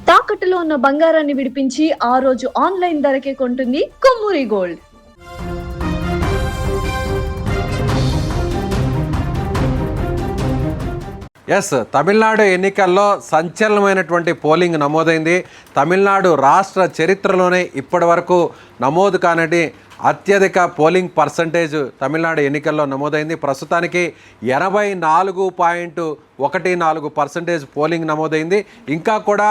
తాకట్టులో ఉన్న బంగారాన్ని విడిపించి ఆ రోజు ఆన్లైన్ ధరకే కొంటుంది కొమ్మూరి గోల్డ్. తమిళనాడు ఎన్నికల్లో సంచలనమైనటువంటి పోలింగ్ నమోదైంది. తమిళనాడు రాష్ట్ర చరిత్రలోనే ఇప్పటి వరకు నమోదు కానటి అత్యధిక పోలింగ్ పర్సంటేజ్ తమిళనాడు ఎన్నికల్లో నమోదైంది. ప్రస్తుతానికి 84.14% పోలింగ్ నమోదైంది. ఇంకా కూడా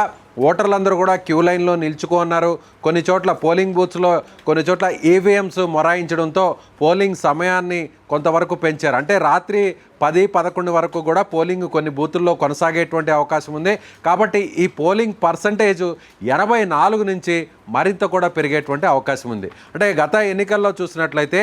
ఓటర్లందరూ కూడా క్యూ లైన్లో నిల్చుకున్నారు. కొన్ని చోట్ల పోలింగ్ బూత్స్లో కొన్ని చోట్ల ఈవీఎంస్ మొరాయించడంతో పోలింగ్ సమయాన్ని కొంతవరకు పెంచారు. అంటే రాత్రి 10-11 వరకు కూడా పోలింగ్ కొన్ని బూతుల్లో కొనసాగేటువంటి అవకాశం ఉంది. కాబట్టి ఈ పోలింగ్ పర్సంటేజ్ 84 నుంచి మరింత కూడా పెరిగేటువంటి అవకాశం ఉంది. అంటే గత ఎన్నికల్లో చూసినట్లయితే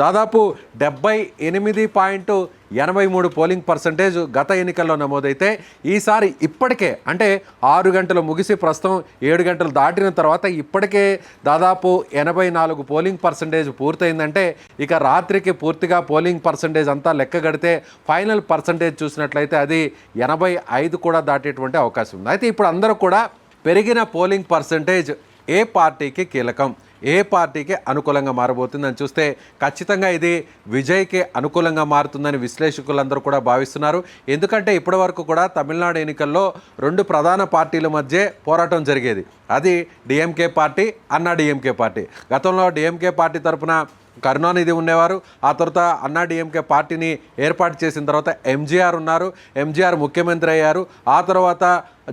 దాదాపు 78.83 పోలింగ్ పర్సంటేజ్ గత ఎన్నికల్లో నమోదైతే ఈసారి ఇప్పటికే అంటే 6 గంటలు ముగిసి ప్రస్తుతం 7 గంటలు దాటిన తర్వాత ఇప్పటికే దాదాపు 84 పోలింగ్ పర్సంటేజ్ పూర్తయిందంటే ఇక రాత్రికి పూర్తిగా పోలింగ్ పర్సంటేజ్ అంతా లెక్క గడితే ఫైనల్ పర్సంటేజ్ చూసినట్లయితే అది 85 కూడా దాటేటువంటి అవకాశం ఉంది. అయితే ఇప్పుడు అందరూ కూడా పెరిగిన పోలింగ్ పర్సంటేజ్ ఏ పార్టీకి కీలకం, ఏ పార్టీకి అనుకూలంగా మారబోతుందని చూస్తే ఖచ్చితంగా ఇది విజయ్కి అనుకూలంగా మారుతుందని విశ్లేషకులందరూ కూడా భావిస్తున్నారు. ఎందుకంటే ఇప్పటివరకు కూడా తమిళనాడు ఎన్నికల్లో 2 ప్రధాన పార్టీల మధ్య పోరాటం జరిగేది. అది డిఎంకే పార్టీ, అన్నా డిఎంకే పార్టీ. గతంలో డిఎంకే పార్టీ తరఫున కరుణానిధి ఉండేవారు. ఆ తర్వాత అన్నా డిఎంకే పార్టీని ఏర్పాటు చేసిన తర్వాత ఎంజీఆర్ ఉన్నారు. ఎంజీఆర్ ముఖ్యమంత్రి అయ్యారు. ఆ తర్వాత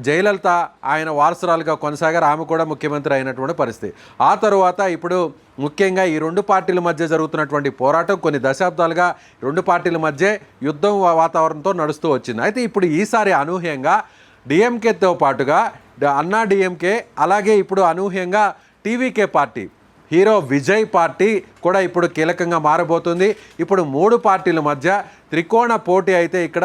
జయలలిత ఆయన వారసురాలుగా కొనసాగారు. ఆమె కూడా ముఖ్యమంత్రి అయినటువంటి పరిస్థితి. ఆ తర్వాత ఇప్పుడు ముఖ్యంగా ఈ 2 పార్టీల మధ్య జరుగుతున్నటువంటి పోరాటం కొన్ని దశాబ్దాలుగా 2 పార్టీల మధ్య యుద్ధం వాతావరణంతో నడుస్తూ వచ్చింది. అయితే ఇప్పుడు ఈసారి అనూహ్యంగా డిఎంకేతో పాటుగా అన్నా డిఎంకే అలాగే ఇప్పుడు అనూహ్యంగా TVK party hero Vijay party కూడా ఇప్పుడు కీలకంగా మారబోతుంది. ఇప్పుడు 3 పార్టీల మధ్య త్రికోణ పోటీ అయితే ఇక్కడ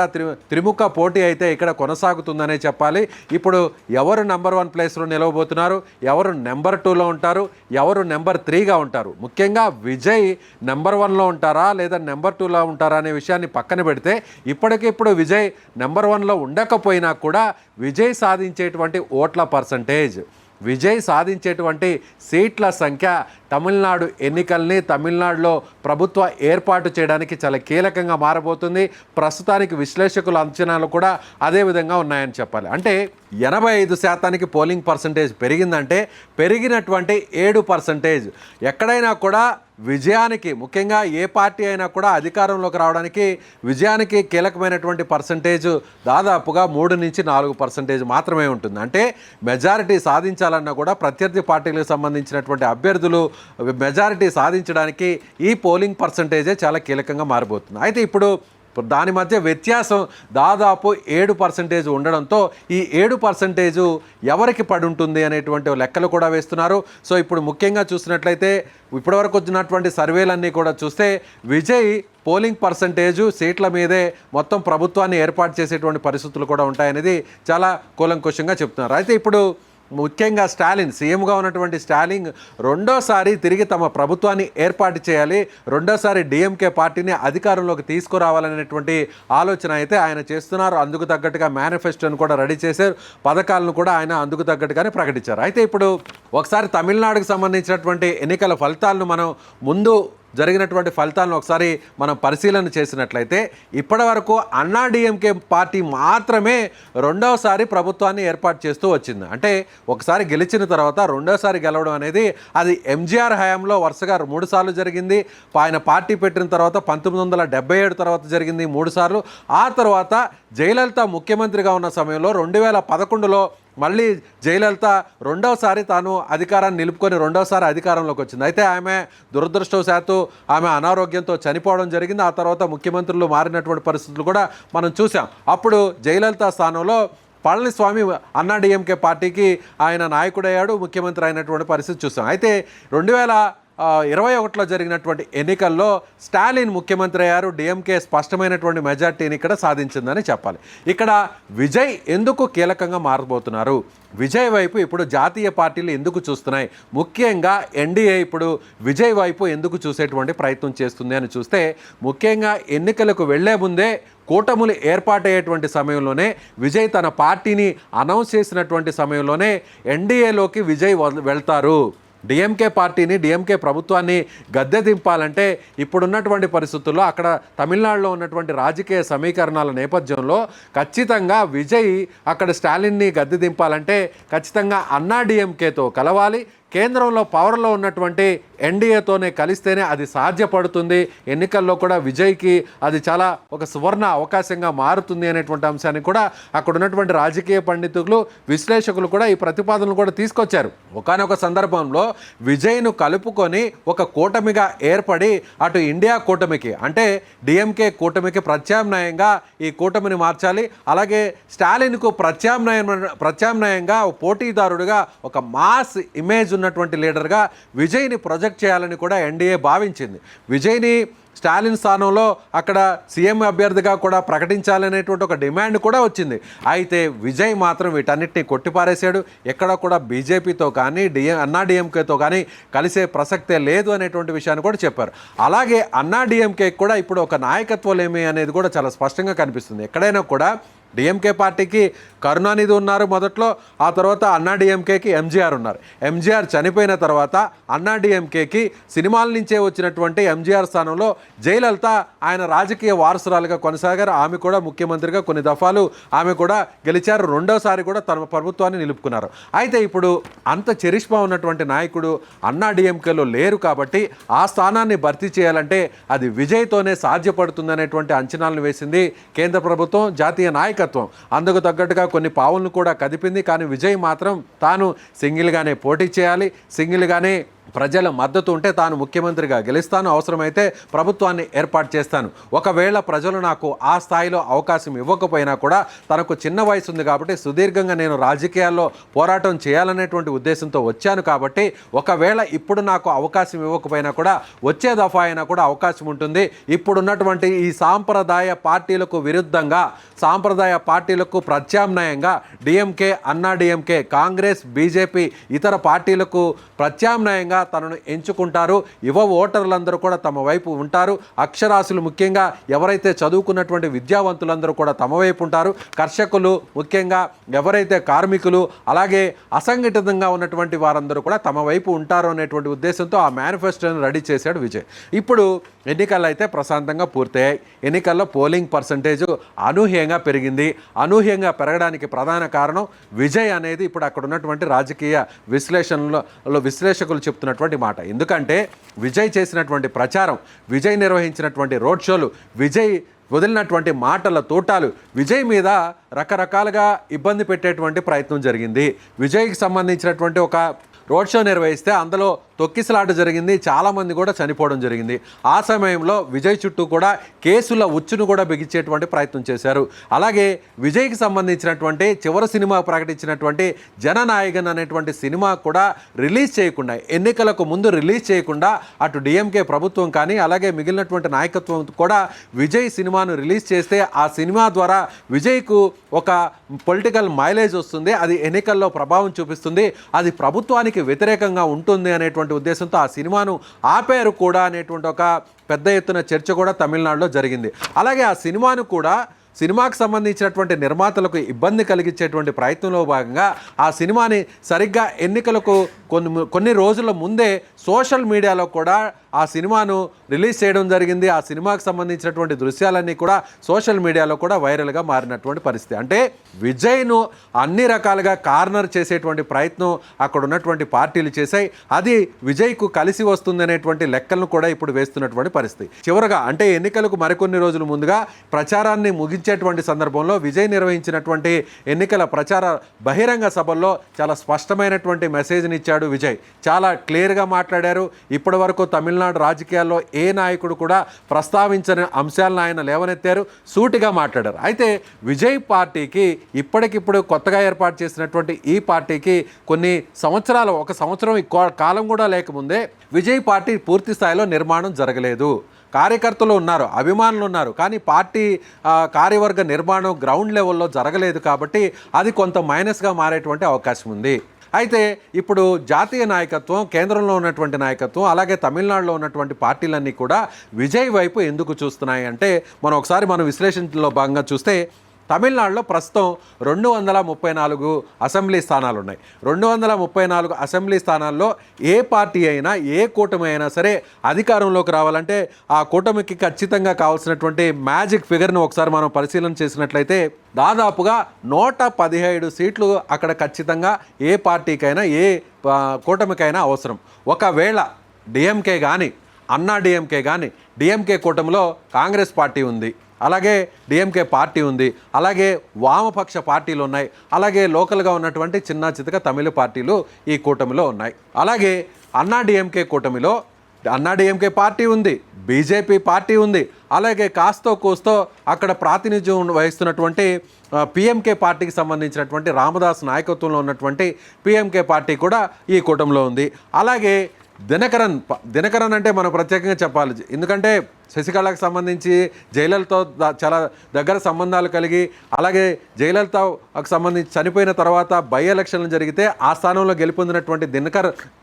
త్రిముఖ పోటీ అయితే ఇక్కడ కొనసాగుతుందనే చెప్పాలి. ఇప్పుడు ఎవరు నెంబర్ 1 ప్లేస్లో నిలవబోతున్నారు, ఎవరు నెంబర్ 2లో ఉంటారు, ఎవరు నెంబర్ 3గా ఉంటారు, ముఖ్యంగా విజయ్ నెంబర్ 1లో ఉంటారా లేదా నెంబర్ 2లో ఉంటారా అనే విషయాన్ని పక్కన పెడితే ఇప్పటికిప్పుడు విజయ్ నెంబర్ 1లో ఉండకపోయినా కూడా విజయ్ సాధించేటువంటి ఓట్ల పర్సంటేజ్, విజయ్ సాధించేటువంటి సీట్ల సంఖ్య తమిళనాడు ఎన్నికల్ని తమిళనాడులో ప్రభుత్వ ఏర్పాటు చేయడానికి చాలా కీలకంగా మారబోతుంది. ప్రస్తుతానికి విశ్లేషకుల అంచనాలు కూడా అదే విధంగా ఉన్నాయని చెప్పాలి. అంటే 85% పోలింగ్ పర్సంటేజ్ పెరిగిందంటే పెరిగినటువంటి 7% ఎక్కడైనా కూడా విజయానికి, ముఖ్యంగా ఏ పార్టీ అయినా కూడా అధికారంలోకి రావడానికి విజయానికి కీలకమైనటువంటి పర్సంటేజ్ దాదాపుగా 3-4% మాత్రమే ఉంటుంది. అంటే మెజారిటీ సాధించాలన్నా కూడా ప్రత్యర్థి పార్టీలకు సంబంధించినటువంటి అభ్యర్థులు మెజారిటీ సాధించడానికి ఈ పోలింగ్ పర్సంటేజే చాలా కీలకంగా మారిపోతుంది. అయితే ఇప్పుడు దాని మధ్య వ్యత్యాసం దాదాపు 7% ఉండడంతో ఈ 7% ఎవరికి పడి ఉంటుంది అనేటువంటి లెక్కలు కూడా వేస్తున్నారు. సో ఇప్పుడు ముఖ్యంగా చూసినట్లయితే ఇప్పటివరకు వచ్చినటువంటి సర్వేలన్నీ కూడా చూస్తే విజయ్ పోలింగ్ పర్సంటేజు సీట్ల మీదే మొత్తం ప్రభుత్వాన్ని ఏర్పాటు చేసేటువంటి పరిస్థితులు కూడా ఉంటాయనేది చాలా కూలంకుషంగా చెప్తున్నారు. అయితే ఇప్పుడు ముఖ్యంగా స్టాలిన్, సీఎంగా ఉన్నటువంటి స్టాలిన్ రెండోసారి తిరిగి తమ ప్రభుత్వాన్ని ఏర్పాటు చేయాలి, రెండోసారి డిఎంకే పార్టీని అధికారంలోకి తీసుకురావాలనేటువంటి ఆలోచన అయితే ఆయన చేస్తున్నారు. అందుకు తగ్గట్టుగా మేనిఫెస్టోను కూడా రెడీ చేశారు, పథకాలను కూడా ఆయన అందుకు తగ్గట్టుగానే ప్రకటించారు. అయితే ఇప్పుడు ఒకసారి తమిళనాడుకు సంబంధించినటువంటి ఎన్నికల ఫలితాలను మనం ముందు జరిగినటువంటి ఫలితాలను ఒకసారి మనం పరిశీలన చేసినట్లయితే ఇప్పటి వరకు అన్నా డిఎంకే పార్టీ మాత్రమే రెండవసారి ప్రభుత్వాన్ని ఏర్పాటు చేస్తూ వచ్చింది. అంటే ఒకసారి గెలిచిన తర్వాత రెండోసారి గెలవడం అనేది అది ఎంజీఆర్ హయాంలో వరుసగా 3 సార్లు జరిగింది. ఆయన పార్టీ పెట్టిన తర్వాత 1977 తర్వాత జరిగింది 3 సార్లు. ఆ తర్వాత జయలలిత ముఖ్యమంత్రిగా ఉన్న సమయంలో 2011లో మళ్ళీ జయలలిత రెండవసారి తాను అధికారాన్ని నిలుపుకొని రెండవసారి అధికారంలోకి వచ్చింది. అయితే ఆమె దురదృష్టవశాత్తు ఆమె అనారోగ్యంతో చనిపోవడం జరిగింది. ఆ తర్వాత ముఖ్యమంత్రులు మారినటువంటి పరిస్థితులు కూడా మనం చూసాం. అప్పుడు జయలలిత స్థానంలో పళనిస్వామి అన్నా డిఎంకే పార్టీకి ఆయన నాయకుడయ్యాడు, ముఖ్యమంత్రి అయినటువంటి పరిస్థితి చూసాం. అయితే 2021లో జరిగినటువంటి ఎన్నికల్లో స్టాలిన్ ముఖ్యమంత్రి అయ్యారు. డిఎంకే స్పష్టమైనటువంటి మెజార్టీని ఇక్కడ సాధించిందని చెప్పాలి. ఇక్కడ విజయ్ ఎందుకు కీలకంగా మారబోతున్నారు, విజయ్ వైపు ఇప్పుడు జాతీయ పార్టీలు ఎందుకు చూస్తున్నాయి, ముఖ్యంగా ఎన్డీఏ ఇప్పుడు విజయ్ వైపు ఎందుకు చూసేటువంటి ప్రయత్నం చేస్తుంది అని చూస్తే, ముఖ్యంగా ఎన్నికలకు వెళ్లే ముందే కూటములు ఏర్పాటయ్యేటువంటి సమయంలోనే విజయ్ తన పార్టీని అనౌన్స్ చేసినటువంటి సమయంలోనే ఎన్డీఏలోకి విజయ్ వెళ్తారు. డిఎంకే పార్టీని, డిఎంకే ప్రభుత్వాన్ని గద్దె దింపాలంటే ఇప్పుడున్నటువంటి పరిస్థితుల్లో అక్కడ తమిళనాడులో ఉన్నటువంటి రాజకీయ సమీకరణాల నేపథ్యంలో ఖచ్చితంగా విజయ్ అక్కడ స్టాలిన్ని గద్దె దింపాలంటే ఖచ్చితంగా అన్నా డిఎంకేతో కలవాలి. కేంద్రంలో పవర్లో ఉన్నటువంటి ఎన్డీఏతోనే కలిస్తేనే అది సాధ్యపడుతుంది. ఎన్నికల్లో కూడా విజయ్కి అది చాలా ఒక సువర్ణ అవకాశంగా మారుతుంది అనేటువంటి అంశాన్ని కూడా అక్కడ ఉన్నటువంటి రాజకీయ పండితులు, విశ్లేషకులు కూడా ఈ ప్రతిపాదనలు కూడా తీసుకొచ్చారు. ఒకానొక సందర్భంలో విజయ్ను కలుపుకొని ఒక కూటమిగా ఏర్పడి అటు ఇండియా కూటమికి అంటే డిఎంకే కూటమికి ప్రత్యామ్నాయంగా ఈ కూటమిని మార్చాలి. అలాగే స్టాలిన్కు ప్రత్యామ్నాయంగా పోటీదారుడిగా ఒక మాస్ ఇమేజ్ ఉన్నటువంటి లీడర్గా విజయ్ని ప్రొజెక్ట్ చేయాలని కూడా ఎన్డీఏ భావించింది. విజయ్ని స్టాలిన్ స్థానంలో అక్కడ సీఎం అభ్యర్థిగా కూడా ప్రకటించాలనేటువంటి ఒక డిమాండ్ కూడా వచ్చింది. అయితే విజయ్ మాత్రం వీటన్నిటిని కొట్టిపారేశాడు. ఎక్కడ కూడా బీజేపీతో కానీ అన్నా డిఎంకేతో కానీ కలిసే ప్రసక్తే లేదు అనేటువంటి విషయాన్ని కూడా చెప్పారు. అలాగే అన్నా డిఎంకేకి కూడా ఇప్పుడు ఒక నాయకత్వం ఏమి అనేది కూడా చాలా స్పష్టంగా కనిపిస్తుంది. ఎక్కడైనా కూడా డిఎంకే పార్టీకి కరుణానిధి ఉన్నారు మొదట్లో, ఆ తర్వాత అన్నా డిఎంకేకి ఎంజీఆర్ ఉన్నారు. ఎంజీఆర్ చనిపోయిన తర్వాత అన్నా డిఎంకేకి సినిమాల నుంచే వచ్చినటువంటి ఎంజీఆర్ స్థానంలో జయలలిత ఆయన రాజకీయ వారసురాలుగా కొనసాగారు. ఆమె కూడా ముఖ్యమంత్రిగా కొన్ని దఫాలు ఆమె కూడా గెలిచారు. రెండోసారి కూడా తన ప్రభుత్వాన్ని నిలుపుకున్నారు. అయితే ఇప్పుడు అంత చరిష్మా ఉన్నటువంటి నాయకుడు అన్నా డిఎంకేలో లేరు కాబట్టి ఆ స్థానాన్ని భర్తీ చేయాలంటే అది విజయ్తోనే సాధ్యపడుతుందనేటువంటి అంచనాలను వేసింది కేంద్ర ప్రభుత్వం, జాతీయ నాయకత్వం. అందుకు తగ్గట్టుగా కొన్ని పావులను కూడా కదిపింది. కానీ విజయ్ మాత్రం తాను సింగిల్గానే పోటీ చేయాలి, సింగిల్గానే ప్రజల మద్దతు ఉంటే తాను ముఖ్యమంత్రిగా గెలుస్తాను, అవసరమైతే ప్రభుత్వాన్ని ఏర్పాటు చేస్తాను. ఒకవేళ ప్రజలు నాకు ఆ స్థాయిలో అవకాశం ఇవ్వకపోయినా కూడా తనకు చిన్న వయసు ఉంది కాబట్టి సుదీర్ఘంగా నేను రాజకీయాల్లో పోరాటం చేయాలనేటువంటి ఉద్దేశంతో వచ్చాను కాబట్టి ఒకవేళ ఇప్పుడు నాకు అవకాశం ఇవ్వకపోయినా కూడా వచ్చే దఫా అయినా కూడా అవకాశం ఉంటుంది. ఇప్పుడున్నటువంటి ఈ సాంప్రదాయ పార్టీలకు విరుద్ధంగా, సాంప్రదాయ పార్టీలకు ప్రత్యామ్నాయంగా డిఎంకే, అన్నా డిఎంకే, కాంగ్రెస్, బీజేపీ ఇతర పార్టీలకు ప్రత్యామ్నాయంగా తనను ఎంచుకుంటారు. యువ ఓటర్లందరూ కూడా తమ వైపు ఉంటారు. అక్షరాస్యులు ముఖ్యంగా ఎవరైతే చదువుకున్నటువంటి విద్యావంతులందరూ కూడా తమ వైపు ఉంటారు. కర్షకులు ముఖ్యంగా ఎవరైతే కార్మికులు అలాగే అసంఘటితంగా ఉన్నటువంటి వారందరూ కూడా తమ వైపు ఉంటారు అనేటువంటి ఉద్దేశంతో ఆ మేనిఫెస్టోని రెడీ చేశాడు విజయ్. ఇప్పుడు ఎన్నికలు అయితే ప్రశాంతంగా పూర్తయ్యాయి. ఎన్నికల్లో పోలింగ్ పర్సంటేజ్ అనూహ్యంగా పెరిగింది. అనూహ్యంగా పెరగడానికి ప్రధాన కారణం విజయ్ అనేది ఇప్పుడు అక్కడ ఉన్నటువంటి రాజకీయ విశ్లేషకులు చెప్తున్నటువంటి మాట. ఎందుకంటే విజయ్ చేసినటువంటి ప్రచారం, విజయ్ నిర్వహించినటువంటి రోడ్ షోలు, విజయ్ వదిలినటువంటి మాటల తోటాలు విజయ్ మీద రకరకాలుగా ఇబ్బంది పెట్టేటువంటి ప్రయత్నం జరిగింది. విజయ్కి సంబంధించినటువంటి ఒక రోడ్ షో నిర్వహిస్తే అందులో తొక్కిసలాట జరిగింది. చాలామంది కూడా చనిపోవడం జరిగింది. ఆ సమయంలో విజయ్ చుట్టూ కూడా కేసుల ఉచ్చును కూడా బిగించేటువంటి ప్రయత్నం చేశారు. అలాగే విజయ్కి సంబంధించినటువంటి చివరి సినిమా ప్రకటించినటువంటి జననాయకన్ అనేటువంటి సినిమా కూడా రిలీజ్ చేయకుండా, ఎన్నికలకు ముందు రిలీజ్ చేయకుండా అటు డిఎంకే ప్రభుత్వం కానీ అలాగే మిగిలినటువంటి నాయకత్వం కూడా విజయ్ సినిమాను రిలీజ్ చేస్తే ఆ సినిమా ద్వారా విజయ్కు ఒక పొలిటికల్ మైలేజ్ వస్తుంది, అది ఎన్నికల్లో ప్రభావం చూపిస్తుంది, అది ప్రభుత్వానికి వ్యతిరేకంగా ఉంటుంది అనేటువంటి ఉద్దేశంతో ఆ సినిమాను ఆపారు కూడా అనేటువంటి ఒక పెద్ద ఎత్తున చర్చ కూడా తమిళనాడులో జరిగింది. అలాగే ఆ సినిమాకు సంబంధించినటువంటి నిర్మాతలకు ఇబ్బంది కలిగించేటువంటి ప్రయత్నంలో భాగంగా ఆ సినిమాని సరిగ్గా ఎన్నికలకు కొన్ని రోజుల ముందే సోషల్ మీడియాలో కూడా ఆ సినిమాను రిలీజ్ చేయడం జరిగింది. ఆ సినిమాకు సంబంధించినటువంటి దృశ్యాలన్నీ కూడా సోషల్ మీడియాలో కూడా వైరల్గా మారినటువంటి పరిస్థితి. అంటే విజయ్ను అన్ని రకాలుగా కార్నర్ చేసేటువంటి ప్రయత్నం అక్కడ ఉన్నటువంటి పార్టీలు చేశాయి. అది విజయ్కు కలిసి వస్తుంది అనేటువంటి లెక్కలను కూడా ఇప్పుడు వేస్తున్నటువంటి పరిస్థితి. చివరగా అంటే ఎన్నికలకు మరికొన్ని రోజుల ముందుగా ప్రచారాన్ని ముగించేటువంటి సందర్భంలో విజయ్ నిర్వహించినటువంటి ఎన్నికల ప్రచార బహిరంగ సభల్లో చాలా స్పష్టమైనటువంటి మెసేజ్ని ఇచ్చాడు. చేశాడు విజయ్. చాలా క్లియర్గా మాట్లాడారు. ఇప్పటి వరకు తమిళనాడు రాజకీయాల్లో ఏ నాయకుడు కూడా ప్రస్తావించని అంశాలను ఆయన లేవనెత్తారు, సూటిగా మాట్లాడారు. అయితే విజయ్ పార్టీకి ఇప్పటికిప్పుడు కొత్తగా ఏర్పాటు చేసినటువంటి ఈ పార్టీకి కొన్ని సంవత్సరాలు, ఒక సంవత్సరం కాలం కూడా లేకముందే విజయ్ పార్టీ పూర్తి స్థాయిలో నిర్మాణం జరగలేదు. కార్యకర్తలు ఉన్నారు, అభిమానులు ఉన్నారు, కానీ పార్టీ కార్యవర్గ నిర్మాణం గ్రౌండ్ లెవెల్లో జరగలేదు. కాబట్టి అది కొంత మైనస్గా మారేటువంటి అవకాశం ఉంది. అయితే ఇప్పుడు జాతీయ నాయకత్వం, కేంద్రంలో ఉన్నటువంటి నాయకత్వం, అలాగే తమిళనాడులో ఉన్నటువంటి పార్టీలన్నీ కూడా విజయ్ వైపు ఎందుకు చూస్తున్నాయి అంటే, మనం విశ్లేషణలో భాగంగా చూస్తే తమిళనాడులో ప్రస్తుతం 234 అసెంబ్లీ స్థానాలు ఉన్నాయి. 234 అసెంబ్లీ స్థానాల్లో ఏ పార్టీ అయినా, ఏ కూటమి అయినా సరే అధికారంలోకి రావాలంటే ఆ కూటమికి ఖచ్చితంగా కావాల్సినటువంటి మ్యాజిక్ ఫిగర్ను ఒకసారి మనం పరిశీలన చేసినట్లయితే దాదాపుగా 117 సీట్లు అక్కడ ఖచ్చితంగా ఏ పార్టీకైనా, ఏ కూటమికైనా అవసరం. ఒకవేళ డిఎంకే కానీ, అన్నా డిఎంకే కానీ, డిఎంకే కూటమిలో కాంగ్రెస్ పార్టీ ఉంది, అలాగే డిఎంకే పార్టీ ఉంది, అలాగే వామపక్ష పార్టీలు ఉన్నాయి, అలాగే లోకల్గా ఉన్నటువంటి చిన్న చితక తమిళ పార్టీలు ఈ కూటమిలో ఉన్నాయి. అలాగే అన్నా డిఎంకే కూటమిలో అన్నా డిఎంకే పార్టీ ఉంది, బీజేపీ పార్టీ ఉంది, అలాగే కాస్తో కూస్తో అక్కడ ప్రాతినిధ్యం వహిస్తున్నటువంటి పిఎంకే పార్టీకి సంబంధించినటువంటి రామదాస్ నాయకత్వంలో ఉన్నటువంటి పిఎంకే పార్టీ కూడా ఈ కూటమిలో ఉంది. అలాగే దినకరన్ అంటే మనం ప్రత్యేకంగా చెప్పాలి, ఎందుకంటే శశికళకు సంబంధించి జయలలితతో చాలా దగ్గర సంబంధాలు కలిగి, అలాగే జయలలితకు సంబంధించి చనిపోయిన తర్వాత బై ఎలక్షన్లు జరిగితే ఆ స్థానంలో గెలుపొందినటువంటి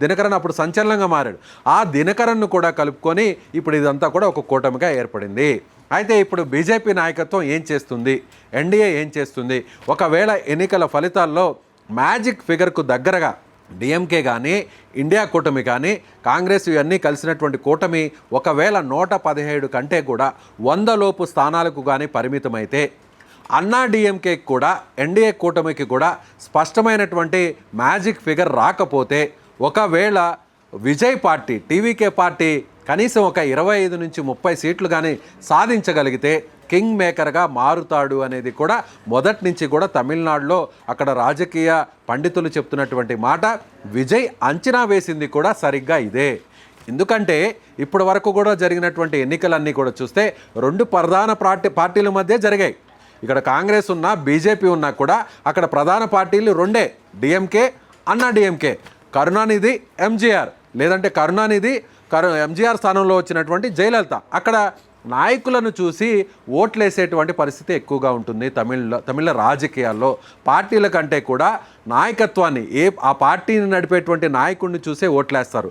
దినకరన్ అప్పుడు సంచలనంగా మారాడు. ఆ దినకరన్ను కూడా కలుపుకొని ఇప్పుడు ఇదంతా కూడా ఒక కూటమిగా ఏర్పడింది. అయితే ఇప్పుడు బీజేపీ నాయకత్వం ఏం చేస్తుంది, ఎన్డీఏ ఏం చేస్తుంది, ఒకవేళ ఎన్నికల ఫలితాల్లో మ్యాజిక్ ఫిగర్కు దగ్గరగా డిఎంకే కానీ, ఇండియా కూటమి కానీ, కాంగ్రెస్ ఇవన్నీ కలిసినటువంటి కూటమి ఒకవేళ 117 కంటే కూడా 100 లోపు స్థానాలకు కానీ పరిమితమైతే అన్నా డిఎంకేకి కూడా, ఎన్డీఏ కూటమికి కూడా స్పష్టమైనటువంటి మ్యాజిక్ ఫిగర్ రాకపోతే, ఒకవేళ విజయ్ పార్టీ, టీవీకే పార్టీ కనీసం ఒక 25 నుంచి 30 సీట్లు కానీ సాధించగలిగితే కింగ్ మేకర్గా మారుతాడు అనేది కూడా మొదటి నుంచి కూడా తమిళనాడులో అక్కడ రాజకీయ పండితులు చెప్తున్నటువంటి మాట. విజయ్ అంచనా వేసింది కూడా సరిగ్గా ఇదే. ఎందుకంటే ఇప్పటి వరకు కూడా జరిగినటువంటి ఎన్నికలన్నీ కూడా చూస్తే 2 ప్రధాన పార్టీల మధ్య జరిగాయి. ఇక్కడ కాంగ్రెస్ ఉన్నా, బీజేపీ ఉన్నా కూడా అక్కడ ప్రధాన పార్టీలు 2, డిఎంకే, అన్నా డిఎంకే, కరుణానిధి, ఎంజీఆర్, లేదంటే కరుణానిధి ఎంజీఆర్ స్థానంలో వచ్చినటువంటి జయలలిత. అక్కడ నాయకులను చూసి ఓట్లేసేటువంటి పరిస్థితి ఎక్కువగా ఉంటుంది తమిళ రాజకీయాల్లో. పార్టీల కంటే కూడా నాయకత్వాన్ని, ఆ పార్టీని నడిపేటువంటి నాయకుడిని చూసే ఓట్లేస్తారు.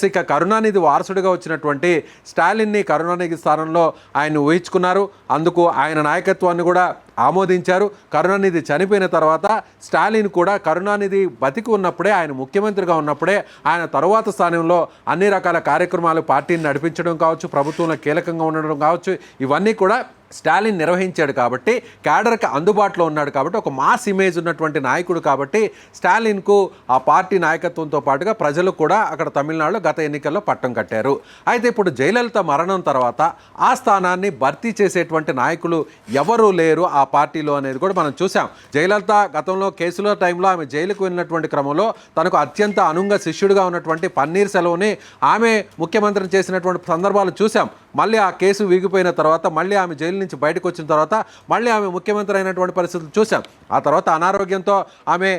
ఇక కరుణానిధి వారసుడిగా వచ్చినటువంటి స్టాలిన్ని కరుణానిధి స్థానంలో ఆయన ఊహించుకున్నారు. అందుకు ఆయన నాయకత్వాన్ని కూడా ఆమోదించారు. కరుణానిధి చనిపోయిన తర్వాత స్టాలిన్ కూడా కరుణానిధి బతికి ఉన్నప్పుడే, ఆయన ముఖ్యమంత్రిగా ఉన్నప్పుడే ఆయన తరువాత స్థానంలో అన్ని రకాల కార్యక్రమాలు పార్టీని నడిపించడం కావచ్చు, ప్రభుత్వంలో కీలకంగా ఉండడం కావచ్చు, ఇవన్నీ కూడా స్టాలిన్ నిర్వహించాడు. కాబట్టి క్యాడర్కి అందుబాటులో ఉన్నాడు. కాబట్టి ఒక మాస్ ఇమేజ్ ఉన్నటువంటి నాయకుడు. కాబట్టి స్టాలిన్కు ఆ పార్టీ నాయకత్వంతో పాటుగా ప్రజలు కూడా అక్కడ తమిళనాడులో గత ఎన్నికల్లో పట్టం కట్టారు. అయితే ఇప్పుడు జయలలిత మరణం తర్వాత ఆ స్థానాన్ని భర్తీ చేసేటువంటి నాయకులు ఎవరూ లేరు ఆ పార్టీలో అనేది కూడా మనం చూసాం. జయలలిత గతంలో కేసుల టైంలో ఆమె జైలుకు వెళ్ళినటువంటి క్రమంలో తనకు అత్యంత అనుంగ శిష్యుడిగా ఉన్నటువంటి పన్నీర్ సెల్వంని ఆమె ముఖ్యమంత్రిని చేసినటువంటి సందర్భాలు చూసాం. మళ్ళీ ఆ కేసు వీగిపోయిన తర్వాత, మళ్ళీ ఆమె జైలు నుంచి బయటకు వచ్చిన తర్వాత మళ్ళీ ఆమె ముఖ్యమంత్రి అయినటువంటి పరిస్థితులు చూసాం. ఆ తర్వాత అనారోగ్యంతో ఆమె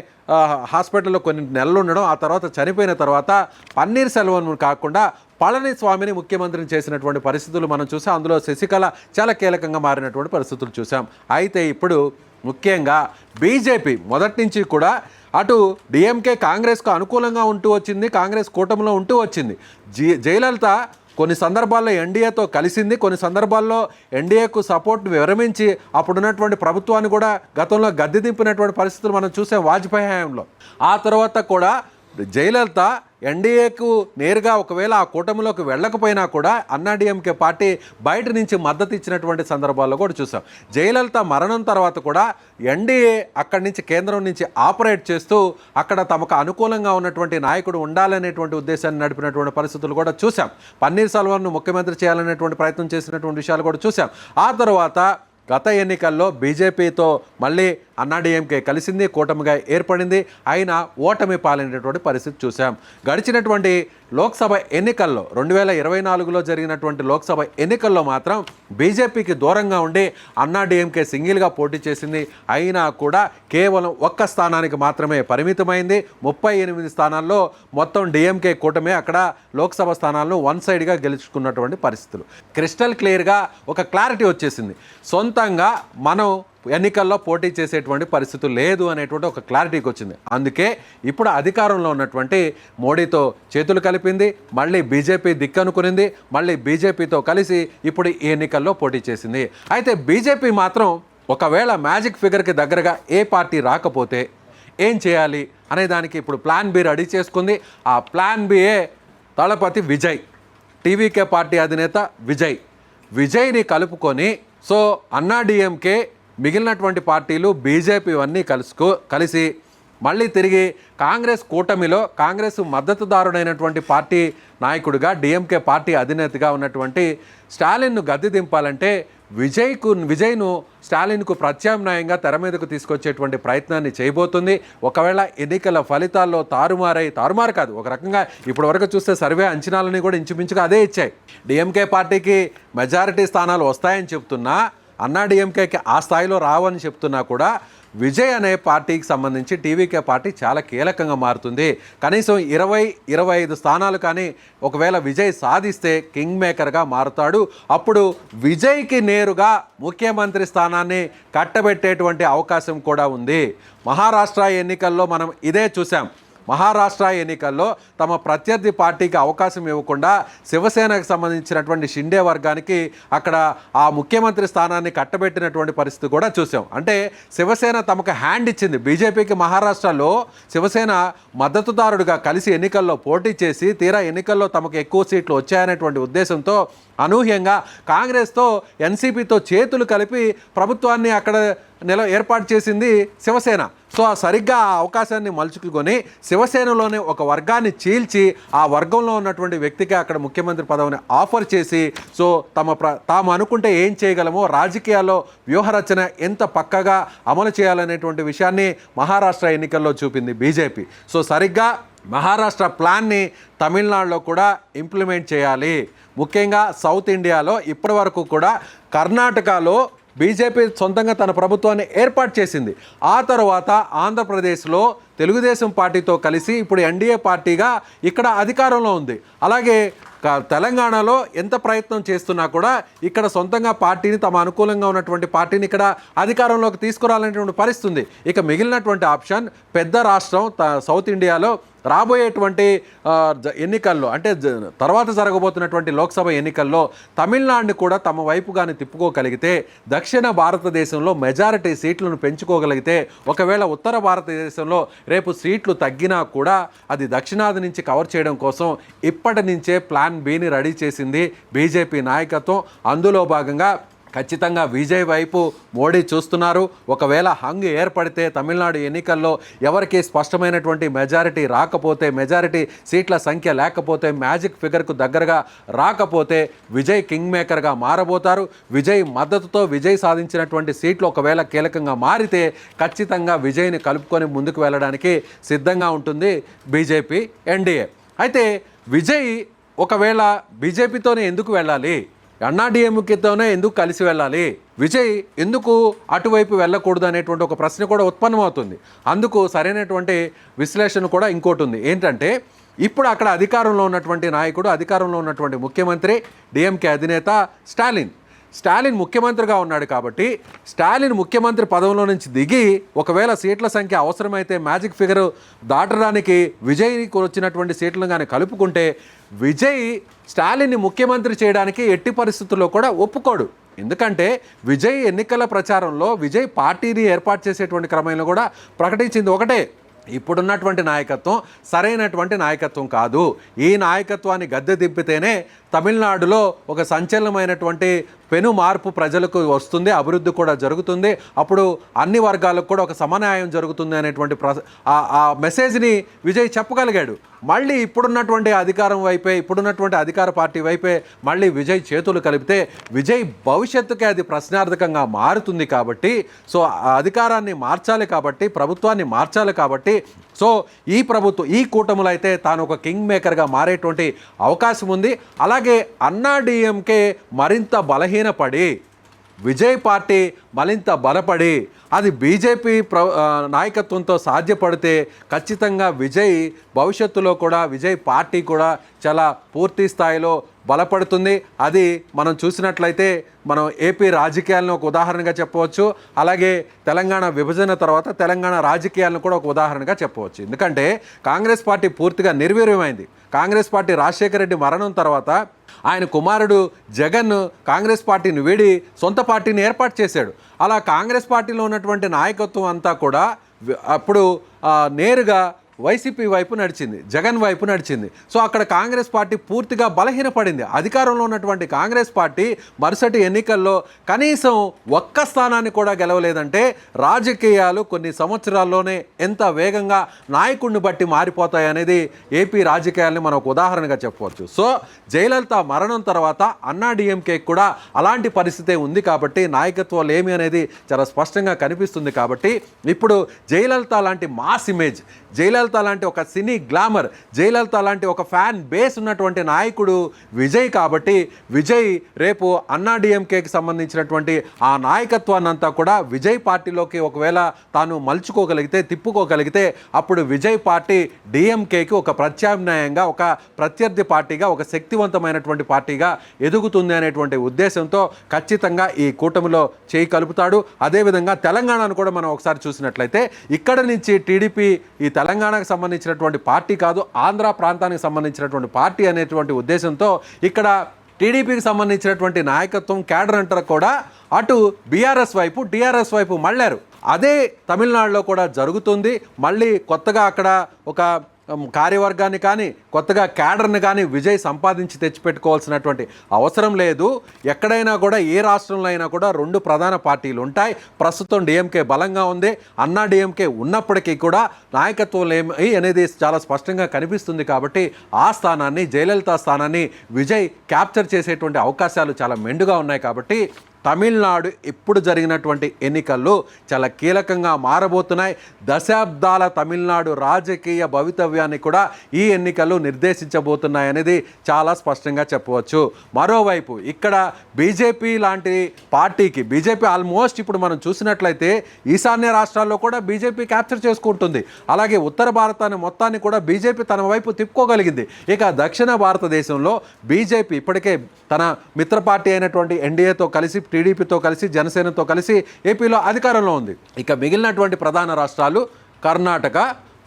హాస్పిటల్లో కొన్ని నెలలు ఉండడం, ఆ తర్వాత చనిపోయిన తర్వాత పన్నీర్ సెల్వన్ కాకుండా పళనిస్వామిని ముఖ్యమంత్రిని చేసినటువంటి పరిస్థితులు మనం చూసాం. అందులో శశికళ చాలా కీలకంగా మారినటువంటి పరిస్థితులు చూసాం. అయితే ఇప్పుడు ముఖ్యంగా బీజేపీ మొదటి నుంచి కూడా అటు డిఎంకే కాంగ్రెస్కు అనుకూలంగా ఉంటూ వచ్చింది, కాంగ్రెస్ కూటమిలో ఉంటూ వచ్చింది. జయలలిత కొన్ని సందర్భాల్లో ఎన్డీఏతో కలిసింది, కొన్ని సందర్భాల్లో ఎన్డీఏకు సపోర్ట్ విరమించి అప్పుడున్నటువంటి ప్రభుత్వాన్ని కూడా గతంలో గద్దె దింపినటువంటి పరిస్థితులు మనం చూసాం వాజ్పేయి హయాంలో. ఆ తర్వాత కూడా జయలలిత ఎన్డీఏకు నేరుగా ఒకవేళ ఆ కూటమిలోకి వెళ్ళకపోయినా కూడా అన్నాడీఎంకే పార్టీ బయట నుంచి మద్దతు ఇచ్చినటువంటి సందర్భాల్లో కూడా చూసాం. జయలలిత మరణం తర్వాత కూడా ఎన్డీఏ అక్కడి నుంచి, కేంద్రం నుంచి ఆపరేట్ చేస్తూ అక్కడ తమకు అనుకూలంగా ఉన్నటువంటి నాయకుడు ఉండాలనేటువంటి ఉద్దేశాన్ని నడిపినటువంటి పరిస్థితులు కూడా చూసాం. పన్నీర్ సెల్వంను ముఖ్యమంత్రి చేయాలనేటువంటి ప్రయత్నం చేసినటువంటి విషయాలు కూడా చూసాం. ఆ తర్వాత గత ఎన్నికల్లో బీజేపీతో మళ్ళీ అన్నాడీఎంకే కలిసింది, కూటమిగా ఏర్పడింది, అయినా ఓటమి పాలైనటువంటి పరిస్థితి చూసాం. గడిచినటువంటి లోక్సభ ఎన్నికల్లో 2024లో జరిగినటువంటి లోక్సభ ఎన్నికల్లో మాత్రం బీజేపీకి దూరంగా ఉండి అన్నాడీఎంకే సింగిల్గా పోటీ చేసింది. అయినా కూడా కేవలం ఒక్క స్థానానికి మాత్రమే పరిమితమైంది. 38 స్థానాల్లో మొత్తం డిఎంకే కూటమే అక్కడ లోక్సభ స్థానాలను వన్ సైడ్గా గెలుచుకున్నటువంటి పరిస్థితులు. క్రిస్టల్ క్లియర్గా ఒక క్లారిటీ వచ్చేసింది. సొంతంగా మనం ఎన్నికల్లో పోటీ చేసేటువంటి పరిస్థితి లేదు అనేటువంటి ఒక క్లారిటీకి వచ్చింది. అందుకే ఇప్పుడు అధికారంలో ఉన్నటువంటి మోడీతో చేతులు కలిపింది, మళ్ళీ బీజేపీ దిక్కనుకునింది, మళ్ళీ బీజేపీతో కలిసి ఇప్పుడు ఈ ఎన్నికల్లో పోటీ చేసింది. అయితే బీజేపీ మాత్రం ఒకవేళ మ్యాజిక్ ఫిగర్కి దగ్గరగా ఏ పార్టీ రాకపోతే ఏం చేయాలి అనే దానికి ఇప్పుడు ప్లాన్ బి రెడీ చేసుకుంది. ఆ ప్లాన్ బియే దళపతి విజయ్, టీవీకే పార్టీ అధినేత విజయ్ని కలుపుకొని సో అన్నాడీఎంకే మిగిలినటువంటి పార్టీలు బీజేపీ అన్నీ కలిసి మళ్ళీ తిరిగి కాంగ్రెస్ కూటమిలో కాంగ్రెస్ మద్దతుదారుడైనటువంటి పార్టీ నాయకుడిగా డిఎంకే పార్టీ అధినేతగా ఉన్నటువంటి స్టాలిన్ను గద్దె దింపాలంటే విజయ్ను స్టాలిన్కు ప్రత్యామ్నాయంగా తెర మీదకు తీసుకొచ్చేటువంటి ప్రయత్నాన్ని చేయబోతుంది. ఒకవేళ ఎన్నికల ఫలితాల్లో తారుమారు కాదు, ఒక రకంగా ఇప్పటి వరకు చూస్తే సర్వే అంచనాలని కూడా ఇంచుమించుగా అదే ఇచ్చాయి. డిఎంకే పార్టీకి మెజారిటీ స్థానాలు వస్తాయని చెప్తున్నా, అన్నాడీఎంకేకి ఆ స్థాయిలో రావని చెప్తున్నా కూడా విజయ్ అనే పార్టీకి సంబంధించి టీవీకే పార్టీ చాలా కీలకంగా మారుతుంది. కనీసం 20-25 స్థానాలు కానీ ఒకవేళ విజయ్ సాధిస్తే కింగ్ మేకర్గా మారుతాడు. అప్పుడు విజయ్కి నేరుగా ముఖ్యమంత్రి స్థానాన్ని కట్టబెట్టేటువంటి అవకాశం కూడా ఉంది. మహారాష్ట్ర ఎన్నికల్లో మనం ఇదే చూసాం. మహారాష్ట్ర ఎన్నికల్లో తమ ప్రత్యర్థి పార్టీకి అవకాశం ఇవ్వకుండా శివసేనకు సంబంధించినటువంటి షిండే వర్గానికి అక్కడ ఆ ముఖ్యమంత్రి స్థానాన్ని కట్టబెట్టినటువంటి పరిస్థితి కూడా చూసాం. అంటే శివసేన తమకు హ్యాండ్ ఇచ్చింది. బీజేపీకి మహారాష్ట్రలో శివసేన మద్దతుదారుడిగా కలిసి ఎన్నికల్లో పోటీ చేసి తీరా ఎన్నికల్లో తమకు ఎక్కువ సీట్లు వచ్చాయనేటువంటి ఉద్దేశంతో అనూహ్యంగా కాంగ్రెస్తో ఎన్సీపీతో చేతులు కలిపి ప్రభుత్వాన్ని అక్కడ ఏర్పాటు చేసింది శివసేన. సో సరిగ్గా ఆ అవకాశాన్ని మలుచుకుని శివసేనలోనే ఒక వర్గాన్ని చీల్చి ఆ వర్గంలో ఉన్నటువంటి వ్యక్తికి అక్కడ ముఖ్యమంత్రి పదవిని ఆఫర్ చేసి సో తాము అనుకుంటే ఏం చేయగలమో రాజకీయాల్లో వ్యూహరచన ఎంత పక్కగా అమలు చేయాలనేటువంటి విషయాన్ని మహారాష్ట్ర ఎన్నికల్లో చూపింది బీజేపీ. సో సరిగ్గా మహారాష్ట్ర ప్లాన్ని తమిళనాడులో కూడా ఇంప్లిమెంట్ చేయాలి. ముఖ్యంగా సౌత్ ఇండియాలో ఇప్పటి వరకు కూడా కర్ణాటకలో బీజేపీ సొంతంగా తన ప్రభుత్వాన్ని ఏర్పాటు చేసింది. ఆ తర్వాత ఆంధ్రప్రదేశ్లో తెలుగుదేశం పార్టీతో కలిసి ఇప్పుడు ఎన్డీఏ పార్టీగా ఇక్కడ అధికారంలో ఉంది. అలాగే తెలంగాణలో ఎంత ప్రయత్నం చేస్తున్నా కూడా ఇక్కడ సొంతంగా పార్టీని తమ అనుకూలంగా ఉన్నటువంటి పార్టీని ఇక్కడ అధికారంలోకి తీసుకురాలనేటువంటి పరిస్థితి ఉంది. ఇక మిగిలినటువంటి ఆప్షన్ పెద్ద రాష్ట్రం సౌత్ ఇండియాలో రాబోయేటువంటి ఎన్నికల్లో అంటే తర్వాత జరగబోతున్నటువంటి లోక్సభ ఎన్నికల్లో తమిళనాడుని కూడా తమ వైపుగానే తిప్పుకోగలిగితే దక్షిణ భారతదేశంలో మెజారిటీ సీట్లను పెంచుకోగలిగితే ఒకవేళ ఉత్తర భారతదేశంలో రేపు సీట్లు తగ్గినా కూడా అది దక్షిణాది నుంచి కవర్ చేయడం కోసం ఇప్పటి నుంచే ప్లాన్ బిని రెడీ చేసింది బీజేపీ నాయకత్వం. అందులో భాగంగా ఖచ్చితంగా విజయ్ వైపు మోడీ చూస్తున్నారు. ఒకవేళ హంగ్ ఏర్పడితే తమిళనాడు ఎన్నికల్లో ఎవరికి స్పష్టమైనటువంటి మెజారిటీ రాకపోతే, మెజారిటీ సీట్ల సంఖ్య లేకపోతే, మ్యాజిక్ ఫిగర్కు దగ్గరగా రాకపోతే విజయ్ కింగ్ మేకర్గా మారబోతారు. విజయ్ మద్దతుతో విజయ్ సాధించినటువంటి సీట్లు ఒకవేళ కీలకంగా మారితే ఖచ్చితంగా విజయ్ని కలుపుకొని ముందుకు వెళ్ళడానికి సిద్ధంగా ఉంటుంది బీజేపీ ఎన్డీఏ. అయితే విజయ్ ఒకవేళ బీజేపీతోనే ఎందుకు వెళ్ళాలి, అన్నాడీఎంకేతోనే ఎందుకు కలిసి వెళ్ళాలి, విజయ్ ఎందుకు అటువైపు వెళ్ళకూడదు అనేటువంటి ఒక ప్రశ్న కూడా ఉత్పన్నమవుతుంది. అందుకు సరైనటువంటి విశ్లేషణ కూడా ఇంకోటి ఉంది. ఏంటంటే ఇప్పుడు అక్కడ అధికారంలో ఉన్నటువంటి నాయకుడు, అధికారంలో ఉన్నటువంటి ముఖ్యమంత్రి డిఎంకే అధినేత స్టాలిన్ ముఖ్యమంత్రిగా ఉన్నాడు. కాబట్టి స్టాలిన్ ముఖ్యమంత్రి పదవిలో నుంచి దిగి ఒకవేళ సీట్ల సంఖ్య అవసరమైతే మ్యాజిక్ ఫిగర్ దాటడానికి విజయ్కి వచ్చినటువంటి సీట్లను కానీ కలుపుకుంటే విజయ్ స్టాలిన్ని ముఖ్యమంత్రి చేయడానికి ఎట్టి పరిస్థితుల్లో కూడా ఒప్పుకోడు. ఎందుకంటే విజయ్ ఎన్నికల ప్రచారంలో విజయ్ పార్టీని ఏర్పాటు చేసేటువంటి క్రమంలో కూడా ప్రకటించింది ఒకటే, ఇప్పుడున్నటువంటి నాయకత్వం సరైనటువంటి నాయకత్వం కాదు, ఈ నాయకత్వాన్ని గద్దె దింపితేనే తమిళనాడులో ఒక సంచలనమైనటువంటి పెను మార్పు ప్రజలకు వస్తుంది, అభివృద్ధి కూడా జరుగుతుంది, అప్పుడు అన్ని వర్గాలకు కూడా ఒక సమన్యాయం జరుగుతుంది అనేటువంటి ఆ మెసేజ్ని విజయ్ చెప్పగలిగాడు. మళ్ళీ ఇప్పుడున్నటువంటి అధికారం వైపే, ఇప్పుడున్నటువంటి అధికార పార్టీ వైపే మళ్ళీ విజయ్ చేతులు కలిపితే విజయ్ భవిష్యత్తుకే అది ప్రశ్నార్థకంగా మారుతుంది. కాబట్టి సో ఆ అధికారాన్ని మార్చాలి, కాబట్టి ప్రభుత్వాన్ని మార్చాలి. కాబట్టి సో ఈ కూటములు అయితే తాను ఒక కింగ్ మేకర్గా మారేటువంటి అవకాశం ఉంది. అలాగే అన్నాడీఎంకే మరింత బలహీనపడి విజయ్ పార్టీ మరింత బలపడి అది బీజేపీ నాయకత్వంతో సాధ్యపడితే ఖచ్చితంగా విజయ్ భవిష్యత్తులో కూడా విజయ్ పార్టీ కూడా చాలా పూర్తి స్థాయిలో బలపడుతుంది. అది మనం చూసినట్లయితే మనం ఏపీ రాజకీయాలను ఒక ఉదాహరణగా చెప్పవచ్చు, అలాగే తెలంగాణ విభజన తర్వాత తెలంగాణ రాజకీయాలను కూడా ఒక ఉదాహరణగా చెప్పవచ్చు. ఎందుకంటే కాంగ్రెస్ పార్టీ పూర్తిగా నిర్వీర్యమైంది. కాంగ్రెస్ పార్టీ రాజశేఖర రెడ్డి మరణం తర్వాత ఆయన కుమారుడు జగన్ కాంగ్రెస్ పార్టీని వీడి సొంత పార్టీని ఏర్పాటు చేశాడు. అలా కాంగ్రెస్ పార్టీలో ఉన్నటువంటి నాయకత్వం అంతా కూడా అప్పుడు నేరుగా వైసీపీ వైపు నడిచింది, జగన్ వైపు నడిచింది. సో అక్కడ కాంగ్రెస్ పార్టీ పూర్తిగా బలహీనపడింది. అధికారంలో ఉన్నటువంటి కాంగ్రెస్ పార్టీ మరుసటి ఎన్నికల్లో కనీసం ఒక్క స్థానాన్ని కూడా గెలవలేదంటే రాజకీయాలు కొన్ని సంవత్సరాల్లోనే ఎంత వేగంగా నాయకుడిని బట్టి మారిపోతాయి అనేది ఏపీ రాజకీయాలని మనం ఒక ఉదాహరణగా చెప్పవచ్చు. సో జయలలిత మరణం తర్వాత అన్నాడీఎంకే కూడా అలాంటి పరిస్థితే ఉంది. కాబట్టి నాయకత్వాలు ఏమి అనేది చాలా స్పష్టంగా కనిపిస్తుంది. కాబట్టి ఇప్పుడు జయలలిత లాంటి మాస్ ఇమేజ్, జయలలిత లాంటి ఒక సినీ గ్లామర్, జయలలిత లాంటి ఒక ఫ్యాన్ బేస్ ఉన్నటువంటి నాయకుడు విజయ్. కాబట్టి విజయ్ రేపు అన్నాడీఎంకేకి సంబంధించినటువంటి ఆ నాయకత్వాన్ని అంతా కూడా విజయ్ పార్టీలోకి ఒకవేళ తాను మలుచుకోగలిగితే, తిప్పుకోగలిగితే అప్పుడు విజయ్ పార్టీ డిఎంకేకి ఒక ప్రత్యామ్నాయంగా, ఒక ప్రత్యర్థి పార్టీగా, ఒక శక్తివంతమైనటువంటి పార్టీగా ఎదుగుతుంది అనేటువంటి ఉద్దేశంతో ఖచ్చితంగా ఈ కూటమిలో చేయి కలుపుతాడు. అదేవిధంగా తెలంగాణను కూడా మనం ఒకసారి చూసినట్లయితే ఇక్కడ నుంచి టీడీపీ ఈ తెలంగాణకు సంబంధించినటువంటి పార్టీ కాదు, ఆంధ్ర ప్రాంతానికి సంబంధించినటువంటి పార్టీ అనేటువంటి ఉద్దేశంతో ఇక్కడ టీడీపీకి సంబంధించినటువంటి నాయకత్వం క్యాడర్ అంటారు కూడా అటు బీఆర్ఎస్ వైపు, టీఆర్ఎస్ వైపు మళ్ళారు. అదే తమిళనాడులో కూడా జరుగుతుంది. మళ్ళీ కొత్తగా అక్కడ ఒక కార్యవర్గాన్ని కానీ కొత్తగా క్యాడర్ని కానీ విజయ్ సంపాదించి తెచ్చిపెట్టుకోవాల్సినటువంటి అవసరం లేదు. ఎక్కడైనా కూడా ఏ రాష్ట్రంలో అయినా కూడా రెండు ప్రధాన పార్టీలు ఉంటాయి. ప్రస్తుతం డిఎంకే బలంగా ఉంది. అన్నా డిఎంకే ఉన్నప్పటికీ కూడా నాయకత్వం ఏమి అనేది చాలా స్పష్టంగా కనిపిస్తుంది. కాబట్టి ఆ స్థానాన్ని, జయలలిత స్థానాన్ని విజయ్ క్యాప్చర్ చేసేటువంటి అవకాశాలు చాలా మెండుగా ఉన్నాయి. కాబట్టి తమిళనాడు ఇప్పుడు జరిగినటువంటి ఎన్నికల్లో చాలా కీలకంగా మారబోతున్నాయి. దశాబ్దాల తమిళనాడు రాజకీయ భవితవ్యాన్ని కూడా ఈ ఎన్నికలు నిర్దేశించబోతున్నాయి అనేది చాలా స్పష్టంగా చెప్పవచ్చు. మరోవైపు ఇక్కడ బీజేపీ లాంటి పార్టీకి, బీజేపీ ఆల్మోస్ట్ ఇప్పుడు మనం చూసినట్లయితే ఈశాన్య రాష్ట్రాల్లో కూడా బీజేపీ క్యాప్చర్ చేసుకుంటుంది. అలాగే ఉత్తర భారతాన్ని మొత్తాన్ని కూడా బీజేపీ తన వైపు తిప్పుకోగలిగింది. ఇక దక్షిణ భారతదేశంలో బీజేపీ ఇప్పటికే తన మిత్ర పార్టీ అయినటువంటి ఎన్డీఏతో కలిసి, టీడీపీతో కలిసి, జనసేనతో కలిసి ఏపీలో అధికారంలో ఉంది. ఇక మిగిలినటువంటి ప్రధాన రాష్ట్రాలు కర్ణాటక,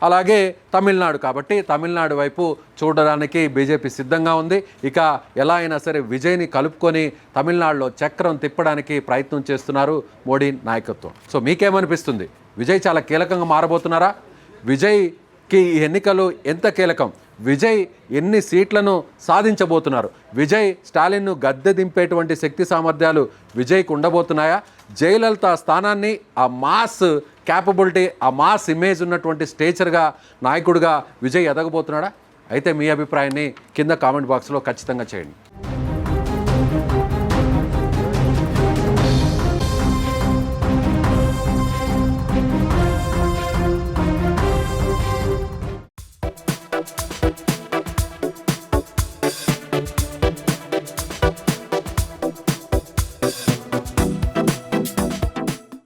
అలాగే తమిళనాడు. కాబట్టి తమిళనాడు వైపు చూడడానికి బీజేపీ సిద్ధంగా ఉంది. ఇక ఎలా అయినా సరే విజయ్ని కలుపుకొని తమిళనాడులో చక్రం తిప్పడానికి ప్రయత్నం చేస్తున్నారు మోడీ నాయకత్వం. సో మీకేమనిపిస్తుంది? విజయ్ చాలా కీలకంగా మారబోతున్నారా? విజయ్కి ఈ ఎన్నికలు ఎంత కీలకం? విజయ్ ఎన్ని సీట్లను సాధించబోతున్నారు? విజయ్ స్టాలిన్ను గద్దె దింపేటువంటి శక్తి సామర్థ్యాలు విజయ్కి ఉండబోతున్నాయా? జయలలిత స్థానాన్ని ఆ మాస్ క్యాపబిలిటీ, ఆ మాస్ ఇమేజ్ ఉన్నటువంటి స్టేచర్గా, నాయకుడిగా విజయ్ ఎదగబోతున్నాడా? అయితే మీ అభిప్రాయాన్ని కింద కామెంట్ బాక్స్లో ఖచ్చితంగా చేయండి.